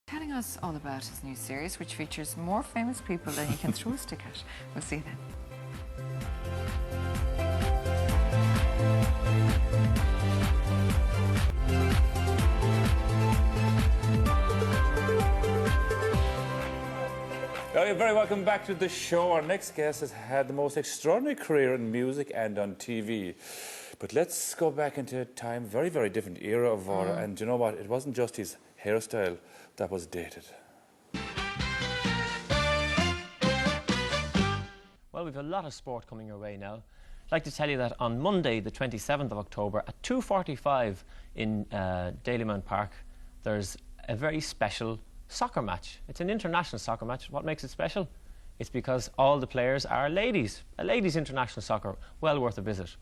Telling us all about his new series, which features more famous people than he can throw a stick at. We'll see then. Oh, you're very welcome back to the show. Our next guest has had the most extraordinary career in music and on TV. But let's go back into a time, very, very different era of Vorra. And you know what? It wasn't just his hairstyle that was dated. Well, we've a lot of sport coming your way now. I'd like to tell you that on Monday, the 27th of October, at 2:45 in Dalymount Park, there's a very special soccer match. It's an international soccer match. What makes it special? It's because all the players are ladies. A ladies' international soccer, well worth a visit.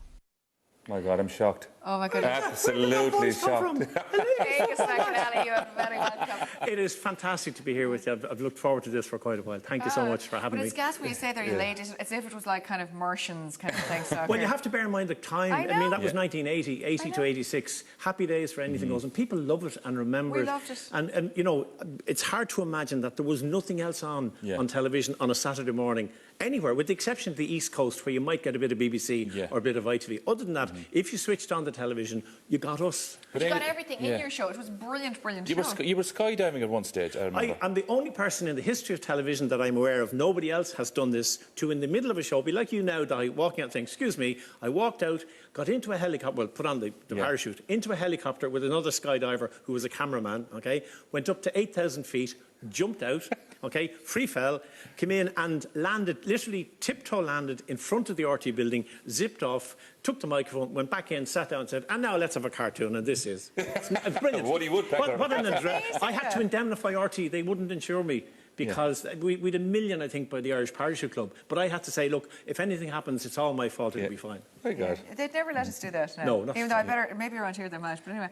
My God, I'm shocked. Oh my goodness. Absolutely shocked. Angus McAnally, you are very welcome. It is fantastic to be here with you. I've looked forward to this for quite a while. Thank you so much for having me. But it's gas when you say they're ladies, as if it was like kind of Martians kind of thing. Soccer. Well, you have to bear in mind the time. I mean, know. that was 1980, 80 to 86. Happy days for anything goes. And people love it and remember We it. loved it. And, you know, it's hard to imagine that there was nothing else on television on a Saturday morning anywhere, with the exception of the East Coast, where you might get a bit of BBC or a bit of ITV. Other than that, if you switched on the television, you got us. But you got everything in your show. It was brilliant, brilliant You were skydiving at one stage, I remember. I'm the only person in the history of television that I'm aware of, nobody else has done this, to in the middle of a show, be like you now, Di, walking out saying, excuse me, I walked out, got into a helicopter, well, put on the parachute, into a helicopter with another skydiver who was a cameraman, okay, went up to 8,000 feet, jumped out, okay, free fell, came in and landed, literally tiptoe landed in front of the RT building, zipped off, took the microphone, went back in, sat down and said, and now let's have a cartoon, and this is. It's brilliant. Woody Woodpecker. What an I had to indemnify RT, they wouldn't insure me. Because we had $1 million, I think, by the Irish Parachute Club. But I had to say, look, if anything happens, it's all my fault, it'll be fine. Very good. They'd never let us do that now. No, not even though I better, maybe around here they might, but anyway.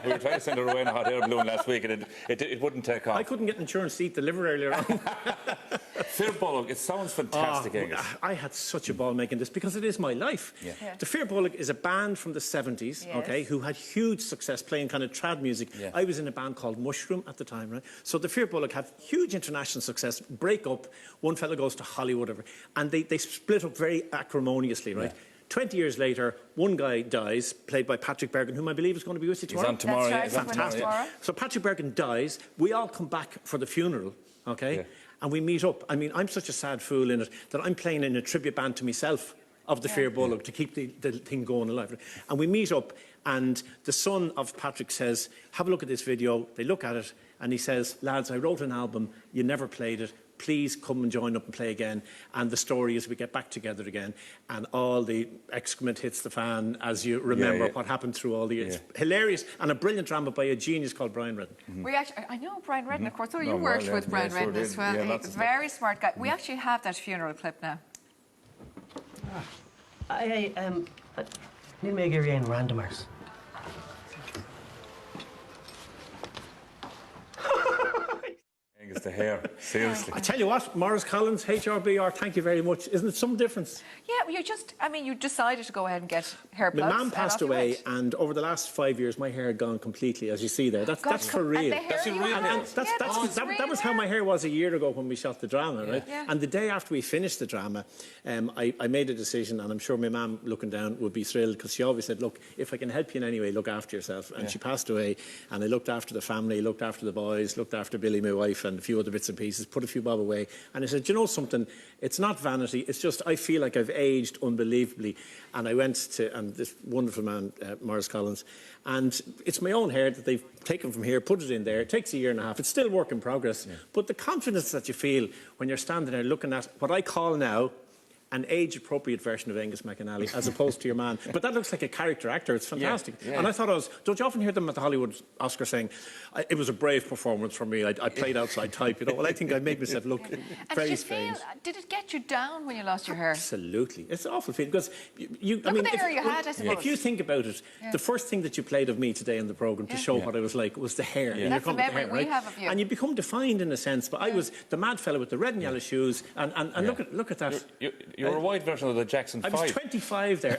We were trying to send her away in a hot air balloon last week and it wouldn't take off. I couldn't get an insurance seat delivered earlier on. Fear Bullock, it sounds fantastic, Angus. I had such a ball making this because it is my life. The Fear Bullock is a band from the 70s, okay, who had huge success playing kind of trad music. I was in a band called Mushroom at the time, right? So the Fear Bullock have huge international success, break up, one fellow goes to Hollywood, whatever, and they split up very acrimoniously, right? 20 years later, one guy dies, played by Patrick Bergin, whom I believe is going to be with you tomorrow. He's on tomorrow. That's right, Fantastic. So Patrick Bergin dies. We all come back for the funeral, okay? And we meet up. I mean, I'm such a sad fool in it that I'm playing in a tribute band to myself of the Fear Bullock to keep the thing going alive. And we meet up, and the son of Patrick says, have a look at this video. They look at it, and he says, lads, I wrote an album. You never played it. Please come and join up and play again. And the story is we get back together again, and all the excrement hits the fan as you remember what happened through all the years. Hilarious, and a brilliant drama by a genius called Brian Redden. We actually, I know Brian Redden, of course. So you worked with Brian Redden as well. He's a very smart guy. We actually have that funeral clip now. Níl mé gur aon randomers. Angus, the hair, seriously. I tell you what, Morris Collins, HRBR, thank you very much. Isn't it some difference? Yeah, well, you just, I mean, you decided to go ahead and get hair plugs. My mum passed away, and over the last 5 years, my hair had gone completely, as you see there. That's for real. That's real. That was how my hair was a year ago when we shot the drama, right? And the day after we finished the drama, I made a decision, and I'm sure my mum, looking down, would be thrilled, because she always said, look, if I can help you in any way, look after yourself. And she passed away, and I looked after the family, looked after the boys, looked after Billy, my wife, and a few other bits and pieces, put a few bob away. And I said, you know something, it's not vanity, it's just I feel like I've aged unbelievably. And I went to this wonderful man, Morris Collins, and it's my own hair that they've taken from here, put it in there. It takes a year and a half. It's still work in progress. But the confidence that you feel when you're standing there looking at what I call now an age-appropriate version of Angus McAnally, as opposed to your man. But that looks like a character actor. It's fantastic. And I thought don't you often hear them at the Hollywood Oscar saying, it was a brave performance for me. I played outside type, you know. Well, I think I made myself look very strange. Did it get you down when you lost your hair? Absolutely. It's an awful feeling, because Look at the hair you had, I suppose. if you think about it, the first thing that you played of me today in the programme to show what I was like was the hair. And that's the memory we have of you. And you become defined in a sense. But I was the mad fella with the red and yellow shoes, and look at that. You were a white version of the Jackson 5. I was 25 there.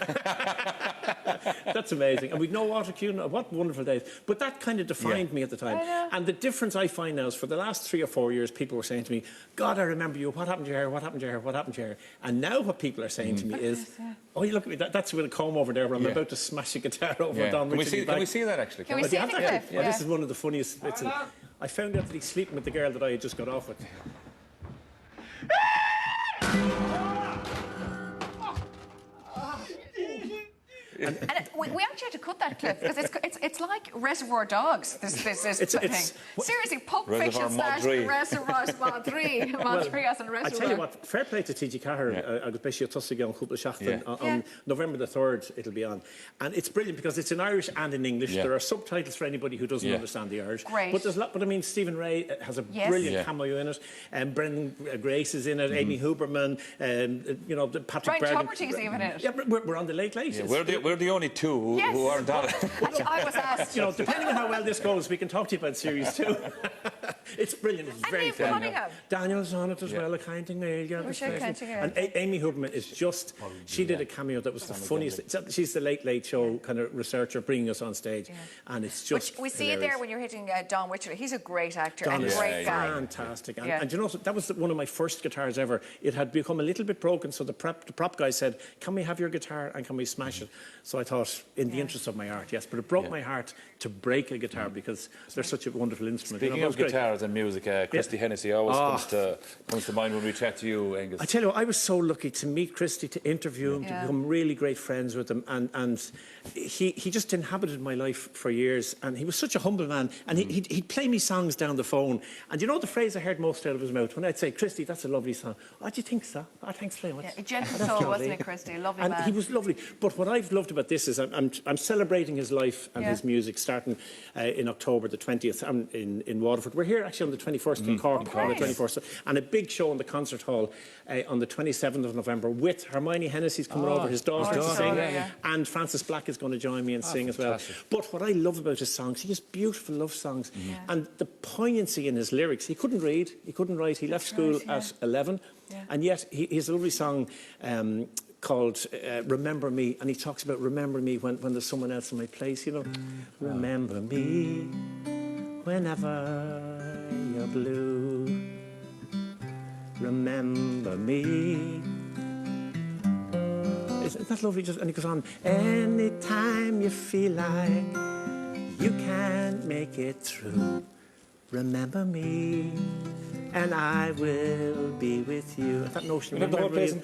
That's amazing. And we'd no water queuing. What wonderful days. But that kind of defined me at the time. And the difference I find now is for the last 3 or 4 years, people were saying to me, God, I remember you. What happened to your hair? What happened to your hair? What happened to your hair? And now what people are saying to me is, oh, you look at me. That's with a comb over there where I'm about to smash a guitar over Don Richard. Can we see that, actually? Can we see the clip? Well, this is one of the funniest bits. I found out that he's sleeping with the girl that I had just got off with. And we actually had to cut that clip because it's like Reservoir Dogs. This thing. Seriously, Pulp Fiction / Reservoir Madri as in Reservoir. I tell you what, fair play to TG Cahir. I got basically tossing on Cúpla Seachtain on November the 3rd. It'll be on, and it's brilliant because it's in Irish and in English. There are subtitles for anybody who doesn't understand the Irish. Great. But there's But I mean, Stephen Ray has a brilliant cameo in it, and Brendan Grace is in it. Amy Huberman, you know, Patrick Brian Bergen. Tuberty's even in it. Yeah, we're on the Late Late. Yeah, we're the only two who aren't on it. I was asked. You know, depending on how well this goes, we can talk to you about Series 2. It's brilliant. It's very funny. Daniel's on it as well. And Amy Huberman is just... She did a cameo that was the funniest. She's the Late Late Show kind of researcher bringing us on stage. And it's just we see it there when you're hitting Don Witcher. He's a great actor Don and a great guy. Fantastic. And you know, that was one of my first guitars ever. It had become a little bit broken, so the prop guy said, can we have your guitar and can we smash it? So I thought, in the interest of my art, yes. But it broke my heart to break a guitar because they're such a wonderful instrument. Speaking of guitars and music, Christy Hennessy always comes to mind when we chat to you, Angus. I tell you, I was so lucky to meet Christy, to interview him, to become really great friends with him. And he just inhabited my life for years. And he was such a humble man. And he'd play me songs down the phone. And you know the phrase I heard most out of his mouth? When I'd say, Christy, that's a lovely song. Oh, do you think so? Oh, thanks very much. A gentle soul, wasn't it, Christy? Lovely man. He was lovely. But what I've loved about this is I'm celebrating his life and his music starting in October the 20th in Waterford. We're here actually on the 21st in Cork on the 21st. And a big show in the concert hall on the 27th of November with Hermione Hennessy's coming over, his daughter, to sing. And Francis Black is going to join me and sing as well. But what I love about his songs, he has beautiful love songs. And the poignancy in his lyrics. He couldn't read, he couldn't write. He left school at 11. And yet he has a lovely song called Remember Me, and he talks about remember me when there's someone else in my place, you know. Remember me whenever you're blue. Remember me. Isn't that lovely? And he goes on, anytime you feel like you can't make it through, remember me, and I will be with you. That notion of remembering.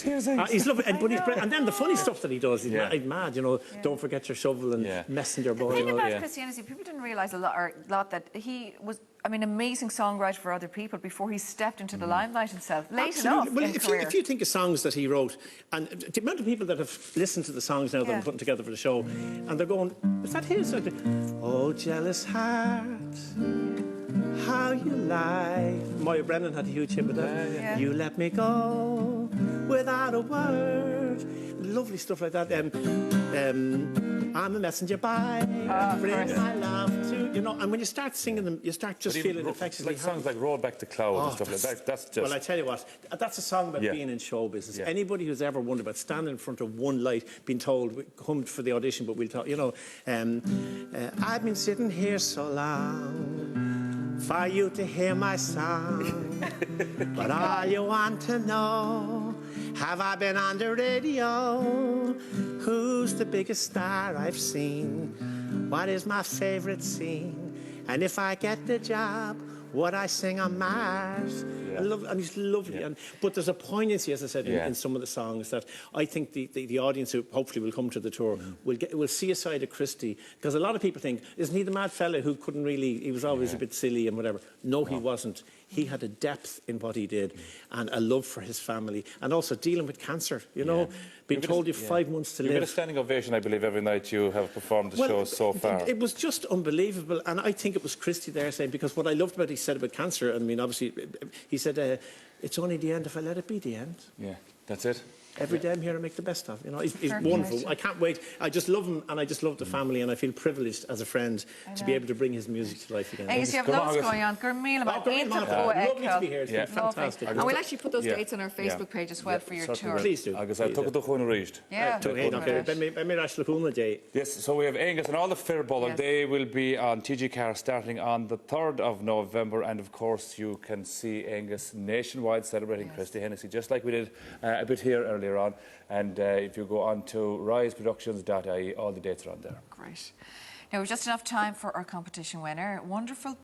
He's lovely, and then the funny stuff that he does, he's mad, you know. Don't forget your shovel and messenger boy. The thing about Christy Hennessy, people didn't realise a lot that he was, I mean, amazing songwriter for other people before he stepped into the limelight himself. Late enough in career. If you think of songs that he wrote, and the amount of people that have listened to the songs now that I'm putting together for the show, and they're going, is that his? Oh, jealous heart, how you lie. Moya Brennan had a huge hit with that. You let me go without a word. Lovely stuff like that. I'm a messenger by. Bring my love to you know. And when you start singing them, you start just feeling infectious. Like songs like "Roll Back the Clouds" and stuff like that. That's just. Well, I tell you what, that's a song about being in show business. Anybody who's ever wondered about standing in front of one light, being told, "Come for the audition, but we'll talk." You know, I've been sitting here so long for you to hear my song, but all you want to know, have I been on the radio? Who's the biggest star I've seen? What is my favorite scene? And if I get the job, would I sing on Mars? And he's lovely. But there's a poignancy, as I said, in some of the songs that I think the audience who hopefully will come to the tour will see a side of Christy. Because a lot of people think, isn't he the mad fella who couldn't really, he was always a bit silly and whatever. No, he wasn't. He had a depth in what he did and a love for his family. And also dealing with cancer, you know, being told you have 5 months to live. You get a standing ovation, I believe, every night you have performed the show so far. It was just unbelievable. And I think it was Christy there saying, because what I loved about he said about cancer, I mean, obviously, he said, it's only the end if I let it be the end. Yeah, that's it. every day I'm here to make the best of. You know, he's wonderful. I can't wait. I just love him, and I just love the family, and I feel privileged as a friend to be able to bring his music to life again. Angus, you have loads going on. Lovely to be here. It's been fantastic. And we'll actually put those dates on our Facebook page as well for your tour. Please do. Agus I took the chun reached. Yeah. Yes, so we have Angus and all the Firbolg. They will be on TG Car starting on the 3rd of November, and of course you can see Angus nationwide celebrating Christy Hennessy, just like we did a bit here earlier on. And if you go on to riseproductions.ie, all the dates are on there. Great. Now we've just enough time for our competition winner. Wonderful